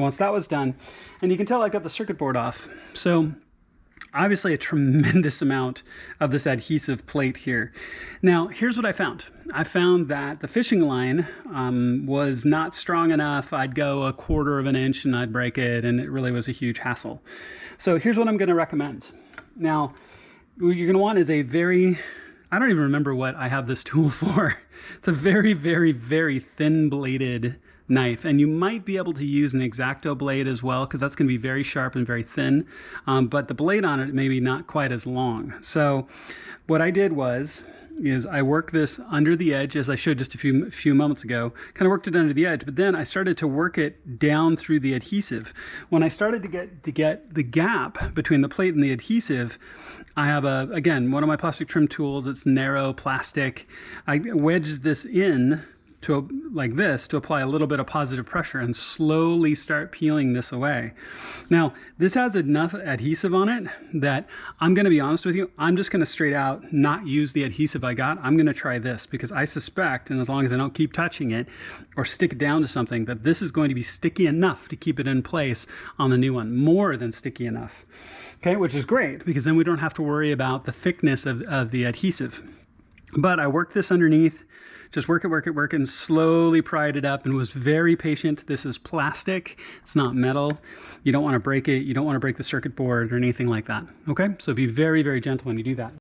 once that was done, and you can tell I got the circuit board off. So obviously a tremendous amount of this adhesive plate here. Now, here's what I found. I found that the fishing line was not strong enough. I'd go 1/4 of an inch and I'd break it, and it really was a huge hassle. So here's what I'm going to recommend. Now, what you're going to want is a very, I don't even remember what I have this tool for. It's a very, very, very thin bladed knife, and you might be able to use an X-Acto blade as well, because that's going to be very sharp and very thin, but the blade on it maybe not quite as long. So what I did is I worked this under the edge, as I showed just a few moments ago, kind of worked it under the edge, but then I started to work it down through the adhesive. When I started to get the gap between the plate and the adhesive, I have again, one of my plastic trim tools. It's narrow plastic. I wedged this in to like this to apply a little bit of positive pressure and slowly start peeling this away. Now, this has enough adhesive on it that I'm going to be honest with you, I'm just going to straight out not use the adhesive I got. I'm going to try this, because I suspect, and as long as I don't keep touching it or stick it down to something, that this is going to be sticky enough to keep it in place on the new one, more than sticky enough. Okay, which is great, because then we don't have to worry about the thickness of the adhesive. But I worked this underneath, just work it, and slowly pried it up, and was very patient. This is plastic, it's not metal. You don't want to break it, you don't want to break the circuit board or anything like that. Okay, so be very, very gentle when you do that.